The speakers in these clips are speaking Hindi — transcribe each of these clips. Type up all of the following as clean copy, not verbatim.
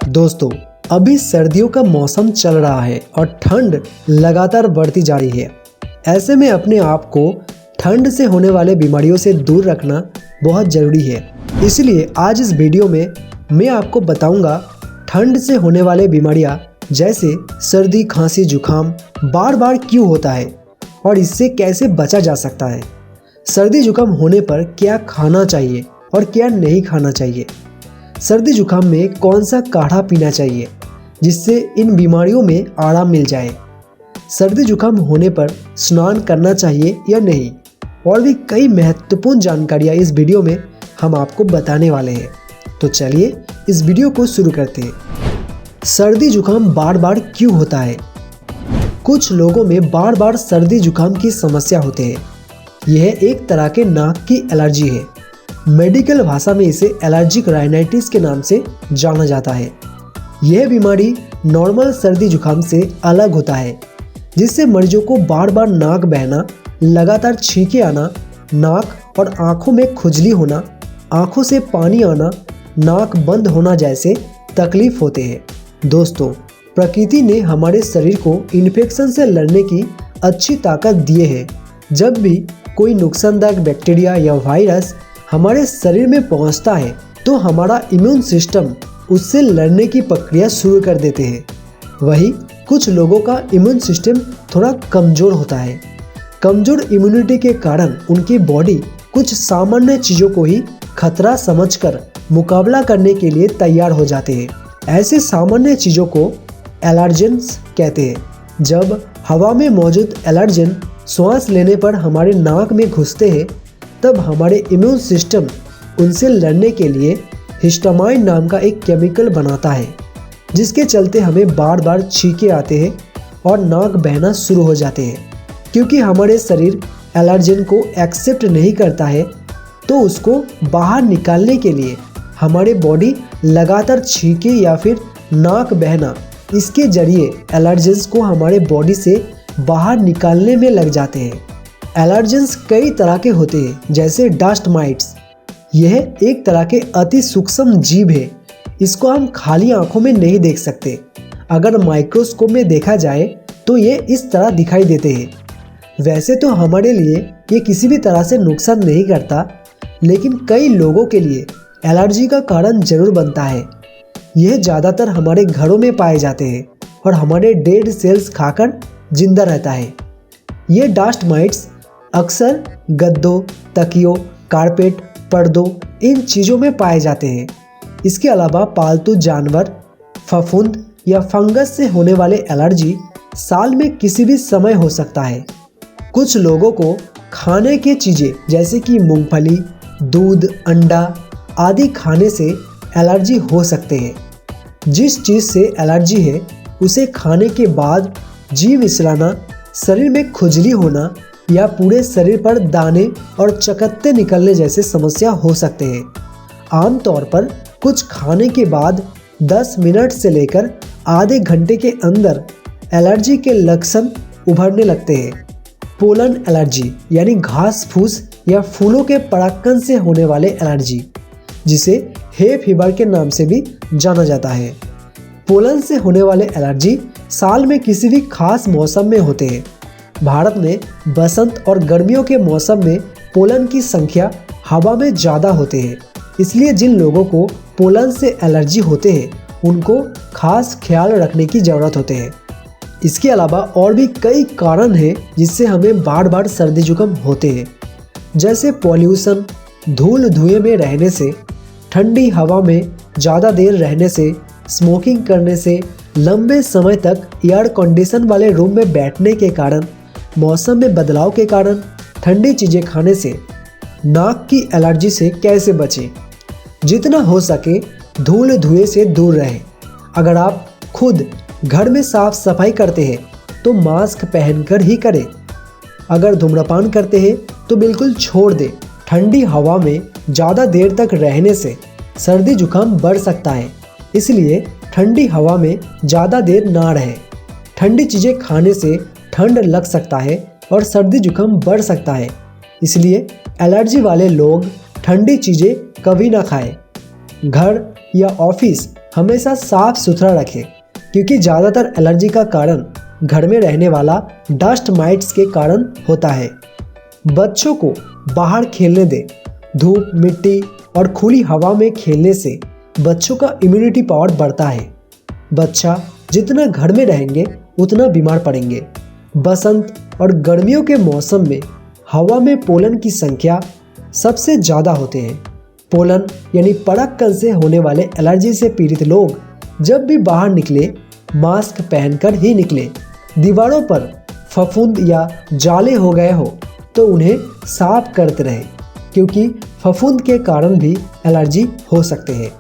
दोस्तों, अभी सर्दियों का मौसम चल रहा है और ठंड लगातार बढ़ती जा रही है। ऐसे में अपने आप को ठंड से होने वाले बीमारियों से दूर रखना बहुत ज़रूरी है। इसलिए आज इस वीडियो में मैं आपको बताऊंगा ठंड से होने वाले बीमारियां जैसे सर्दी, खांसी, जुकाम बार बार क्यों होता है और इससे कैसे बचा जा सकता है। सर्दी जुकाम होने पर क्या खाना चाहिए और क्या नहीं खाना चाहिए। सर्दी जुकाम में कौन सा काढ़ा पीना चाहिए जिससे इन बीमारियों में आराम मिल जाए। सर्दी जुकाम होने पर स्नान करना चाहिए या नहीं, और भी कई महत्वपूर्ण जानकारियाँ इस वीडियो में हम आपको बताने वाले हैं। तो चलिए इस वीडियो को शुरू करते हैं। सर्दी जुकाम बार बार क्यों होता है। कुछ लोगों में बार बार सर्दी जुकाम की समस्या होते हैं। यह एक तरह के नाक की एलर्जी है। मेडिकल भाषा में इसे एलर्जिक राइनाइटिस के नाम से जाना जाता है। यह बीमारी नॉर्मल सर्दी जुकाम से अलग होता है, जिससे मरीजों को बार बार नाक बहना, लगातार छींके आना, नाक और आंखों में खुजली होना, आंखों से पानी आना, नाक बंद होना जैसे तकलीफ होते हैं। दोस्तों, प्रकृति ने हमारे शरीर को इन्फेक्शन से लड़ने की अच्छी ताकत दिए है। जब भी कोई नुकसानदायक बैक्टीरिया या वायरस हमारे शरीर में पहुंचता है तो हमारा इम्यून सिस्टम उससे लड़ने की प्रक्रिया शुरू कर देते हैं। वहीं कुछ लोगों का इम्यून सिस्टम थोड़ा कमज़ोर होता है। कमज़ोर इम्यूनिटी के कारण उनकी बॉडी कुछ सामान्य चीज़ों को ही खतरा समझकर मुकाबला करने के लिए तैयार हो जाते हैं। ऐसे सामान्य चीज़ों को एलर्जेंस कहते हैं। जब हवा में मौजूद एलर्जेन श्वास लेने पर हमारे नाक में घुसते हैं, तब हमारे इम्यून सिस्टम उनसे लड़ने के लिए हिस्टामाइन नाम का एक केमिकल बनाता है, जिसके चलते हमें बार बार छींके आते हैं और नाक बहना शुरू हो जाते हैं। क्योंकि हमारे शरीर एलर्जेन को एक्सेप्ट नहीं करता है, तो उसको बाहर निकालने के लिए हमारे बॉडी लगातार छींके या फिर नाक बहना, इसके जरिए एलर्जेंस को हमारे बॉडी से बाहर निकालने में लग जाते हैं। एलर्जेंस कई तरह के होते हैं, जैसे डस्ट माइट्स। यह एक तरह के अति सूक्ष्म जीव है। इसको हम खाली आंखों में नहीं देख सकते। अगर माइक्रोस्कोप में देखा जाए तो ये इस तरह दिखाई देते हैं। वैसे तो हमारे लिए ये किसी भी तरह से नुकसान नहीं करता, लेकिन कई लोगों के लिए एलर्जी का कारण जरूर बनता है। यह ज़्यादातर हमारे घरों में पाए जाते हैं और हमारे डेड सेल्स खाकर जिंदा रहता है। ये डस्ट माइट्स अक्सर गद्दों, तकियों, कारपेट, पर्दों, इन चीज़ों में पाए जाते हैं। इसके अलावा पालतू जानवर, फफूंद या फंगस से होने वाले एलर्जी साल में किसी भी समय हो सकता है। कुछ लोगों को खाने की चीज़ें जैसे कि मूंगफली, दूध, अंडा आदि खाने से एलर्जी हो सकते हैं। जिस चीज़ से एलर्जी है उसे खाने के बाद जी मिचलाना, शरीर में खुजली होना या पूरे शरीर पर दाने और चकत्ते निकलने जैसे समस्या हो सकते हैं। आमतौर पर कुछ खाने के बाद 10 मिनट से लेकर आधे घंटे के अंदर एलर्जी के लक्षण उभरने लगते हैं। पोलन एलर्जी यानी घास फूस या फूलों के परागकण से होने वाले एलर्जी, जिसे हे फीवर के नाम से भी जाना जाता है। पोलन से होने वाले एलर्जी साल में किसी भी खास मौसम में होते हैं। भारत में बसंत और गर्मियों के मौसम में पोलन की संख्या हवा में ज़्यादा होते हैं। इसलिए जिन लोगों को पोलन से एलर्जी होते हैं उनको खास ख्याल रखने की ज़रूरत होते हैं। इसके अलावा और भी कई कारण हैं जिससे हमें बार बार सर्दी जुकाम होते हैं, जैसे पॉल्यूशन, धूल धुएं में रहने से, ठंडी हवा में ज़्यादा देर रहने से, स्मोकिंग करने से, लंबे समय तक एयर कंडीशन वाले रूम में बैठने के कारण, मौसम में बदलाव के कारण, ठंडी चीज़ें खाने से। नाक की एलर्जी से कैसे बचें। जितना हो सके धूल धुएं से दूर रहें। अगर आप खुद घर में साफ सफाई करते हैं तो मास्क पहनकर ही करें। अगर धूम्रपान करते हैं तो बिल्कुल छोड़ दें। ठंडी हवा में ज़्यादा देर तक रहने से सर्दी जुकाम बढ़ सकता है, इसलिए ठंडी हवा में ज़्यादा देर ना रहें। ठंडी चीज़ें खाने से ठंड लग सकता है और सर्दी जुकाम बढ़ सकता है, इसलिए एलर्जी वाले लोग ठंडी चीज़ें कभी ना खाएं। घर या ऑफिस हमेशा साफ सुथरा रखें, क्योंकि ज़्यादातर एलर्जी का कारण घर में रहने वाला डस्ट माइट्स के कारण होता है। बच्चों को बाहर खेलने दें। धूप, मिट्टी और खुली हवा में खेलने से बच्चों का इम्यूनिटी पावर बढ़ता है। बच्चा जितना घर में रहेंगे उतना बीमार पड़ेंगे। बसंत और गर्मियों के मौसम में हवा में पोलन की संख्या सबसे ज़्यादा होते हैं। पोलन यानी पराग कण से होने वाले एलर्जी से पीड़ित लोग जब भी बाहर निकले मास्क पहनकर ही निकले। दीवारों पर फफूंद या जाले हो गए हो तो उन्हें साफ करते रहें, क्योंकि फफूंद के कारण भी एलर्जी हो सकते हैं।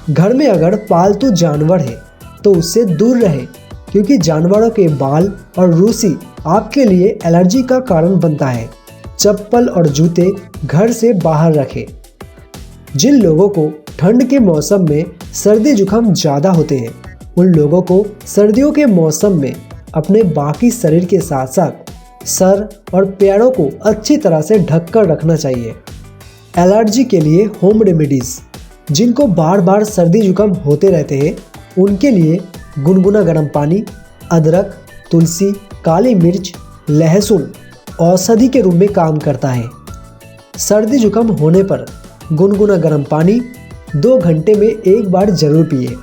घर में अगर पालतू जानवर है तो उससे दूर रहें, क्योंकि जानवरों के बाल और रूसी आपके लिए एलर्जी का कारण बनता है। चप्पल और जूते घर से बाहर रखें। जिन लोगों को ठंड के मौसम में सर्दी जुकाम ज़्यादा होते हैं, उन लोगों को सर्दियों के मौसम में अपने बाकी शरीर के साथ साथ सर और पैरों को अच्छी तरह से ढककर रखना चाहिए। एलर्जी के लिए होम रेमेडीज़। जिनको बार बार सर्दी जुकाम होते रहते हैं उनके लिए गुनगुना गर्म पानी, अदरक, तुलसी, काली मिर्च, लहसुन औषधि के रूप में काम करता है। सर्दी जुकाम होने पर गुनगुना गर्म पानी 2 घंटे में एक बार जरूर पिए।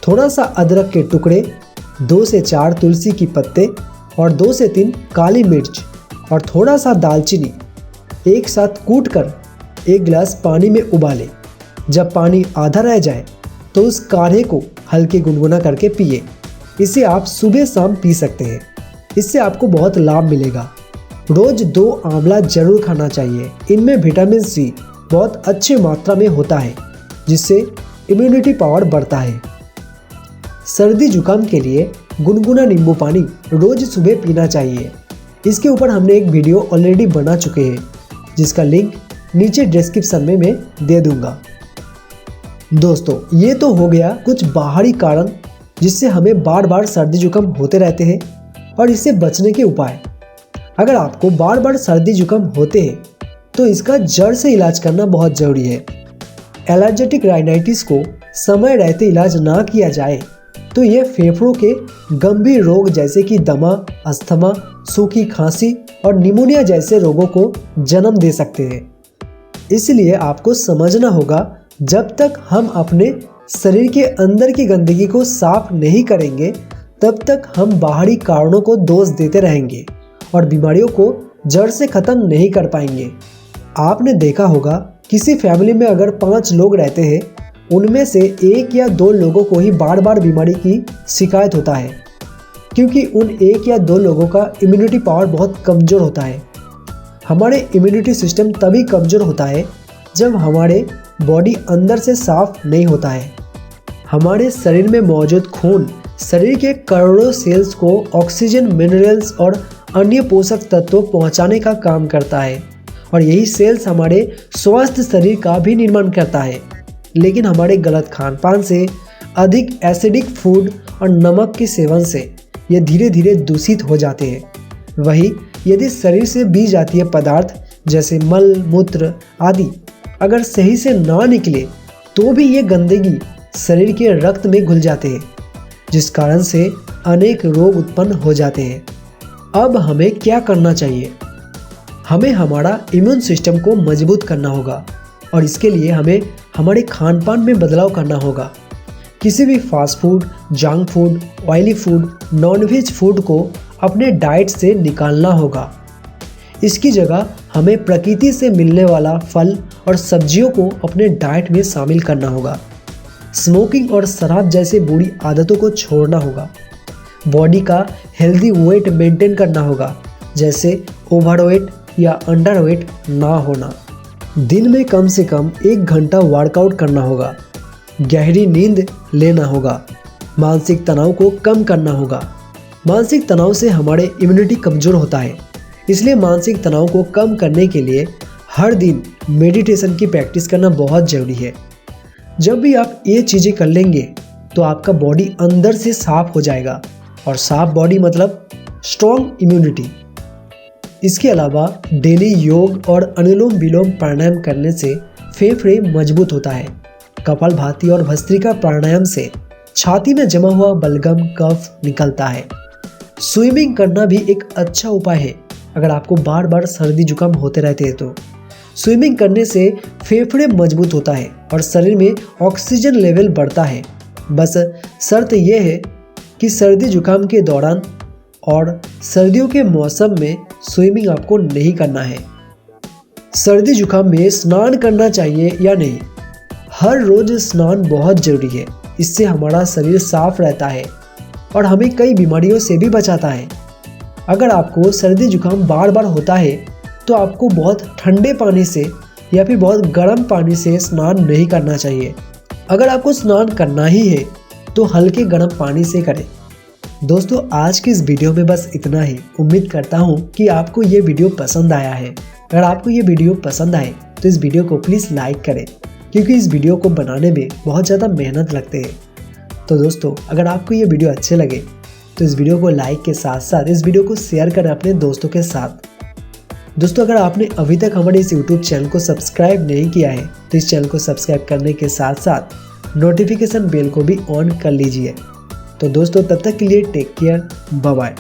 थोड़ा सा अदरक के टुकड़े, 2 से 4 तुलसी की पत्ते और 2 से 3 काली मिर्च और थोड़ा सा दालचीनी एक साथ कूटकर 1 गिलास पानी में उबालें। जब पानी आधा रह जाए तो उस काढ़े को हल्के गुनगुना करके पिए। इसे आप सुबह शाम पी सकते हैं। इससे आपको बहुत लाभ मिलेगा। रोज 2 आंवला जरूर खाना चाहिए। इनमें विटामिन सी बहुत अच्छी मात्रा में होता है, जिससे इम्यूनिटी पावर बढ़ता है। सर्दी जुकाम के लिए गुनगुना नींबू पानी रोज सुबह पीना चाहिए। इसके ऊपर हमने एक वीडियो ऑलरेडी बना चुके हैं, जिसका लिंक नीचे डिस्क्रिप्शन में मैं दे दूंगा। दोस्तों, ये तो हो गया कुछ बाहरी कारण जिससे हमें बार बार सर्दी जुकाम होते रहते हैं और इससे बचने के उपाय। अगर आपको बार बार सर्दी जुकाम होते हैं तो इसका जड़ से इलाज करना बहुत ज़रूरी है। एलर्जेटिक राइनाइटिस को समय रहते इलाज ना किया जाए तो ये फेफड़ों के गंभीर रोग जैसे कि दमा, अस्थमा, सूखी खांसी और निमोनिया जैसे रोगों को जन्म दे सकते हैं। इसलिए आपको समझना होगा, जब तक हम अपने शरीर के अंदर की गंदगी को साफ नहीं करेंगे तब तक हम बाहरी कारणों को दोष देते रहेंगे और बीमारियों को जड़ से ख़त्म नहीं कर पाएंगे। आपने देखा होगा, किसी फैमिली में अगर 5 लोग रहते हैं, उनमें से 1 या 2 लोगों को ही बार बार बीमारी की शिकायत होता है, क्योंकि उन 1 या 2 लोगों का इम्यूनिटी पावर बहुत कमज़ोर होता है। हमारे इम्यूनिटी सिस्टम तभी कमज़ोर होता है जब हमारे बॉडी अंदर से साफ नहीं होता है। हमारे शरीर में मौजूद खून शरीर के करोड़ों सेल्स को ऑक्सीजन, मिनरल्स और अन्य पोषक तत्व पहुंचाने का काम करता है और यही सेल्स हमारे स्वस्थ शरीर का भी निर्माण करता है। लेकिन हमारे गलत खान पान से, अधिक एसिडिक फूड और नमक के सेवन से ये धीरे धीरे दूषित हो जाते हैं। वही यदि शरीर से बी जातीय पदार्थ जैसे मल, मूत्र आदि अगर सही से ना निकले तो भी ये गंदगी शरीर के रक्त में घुल जाते हैं, जिस कारण से अनेक रोग उत्पन्न हो जाते हैं। अब हमें क्या करना चाहिए? हमें हमारा इम्यून सिस्टम को मजबूत करना होगा और इसके लिए हमें हमारे खान पान में बदलाव करना होगा। किसी भी fast food, junk food, oily food, non veg food को अपने डाइट से निकालना होगा। इसकी जगह हमें प्रकृति से मिलने वाला फल और सब्जियों को अपने डाइट में शामिल करना होगा। स्मोकिंग और शराब जैसे बुरी आदतों को छोड़ना होगा। बॉडी का हेल्दी वेट मेंटेन करना होगा, जैसे ओवरवेट या अंडरवेट ना होना। दिन में कम से कम 1 घंटा वर्कआउट करना होगा। गहरी नींद लेना होगा। मानसिक तनाव को कम करना होगा। मानसिक तनाव से हमारे इम्यूनिटी कमज़ोर होता है, इसलिए मानसिक तनाव को कम करने के लिए हर दिन मेडिटेशन की प्रैक्टिस करना बहुत ज़रूरी है। जब भी आप ये चीज़ें कर लेंगे तो आपका बॉडी अंदर से साफ हो जाएगा और साफ बॉडी मतलब स्ट्रॉन्ग इम्यूनिटी। इसके अलावा डेली योग और अनुलोम विलोम प्राणायाम करने से फेफड़े मजबूत होता है कपालभाति और भस्त्रिका प्राणायाम से छाती में जमा हुआ बलगम कफ निकलता है। स्विमिंग करना भी एक अच्छा उपाय है अगर आपको बार बार सर्दी जुकाम होते रहते हैं तो। स्विमिंग करने से फेफड़े मजबूत होता है और शरीर में ऑक्सीजन लेवल बढ़ता है। बस शर्त यह है कि सर्दी जुकाम के दौरान और सर्दियों के मौसम में स्विमिंग आपको नहीं करना है। सर्दी जुकाम में स्नान करना चाहिए या नहीं? हर रोज स्नान बहुत जरूरी है। इससे हमारा शरीर साफ रहता है और हमें कई बीमारियों से भी बचाता है। अगर आपको सर्दी जुकाम बार बार होता है तो आपको बहुत ठंडे पानी से या फिर बहुत गर्म पानी से स्नान नहीं करना चाहिए। अगर आपको स्नान करना ही है तो हल्के गर्म पानी से करें। दोस्तों, आज की इस वीडियो में बस इतना ही। उम्मीद करता हूँ कि आपको ये वीडियो पसंद आया है। अगर आपको ये वीडियो पसंद आए तो इस वीडियो को प्लीज़ लाइक करें, क्योंकि इस वीडियो को बनाने में बहुत ज़्यादा मेहनत लगते हैं। तो दोस्तों, अगर आपको ये वीडियो अच्छे लगे तो इस वीडियो को लाइक के साथ साथ इस वीडियो को शेयर करें अपने दोस्तों के साथ। दोस्तों, अगर आपने अभी तक हमारे इस YouTube चैनल को सब्सक्राइब नहीं किया है तो इस चैनल को सब्सक्राइब करने के साथ साथ नोटिफिकेशन बेल को भी ऑन कर लीजिए। तो दोस्तों, तब तक के लिए टेक केयर, बाय बाय।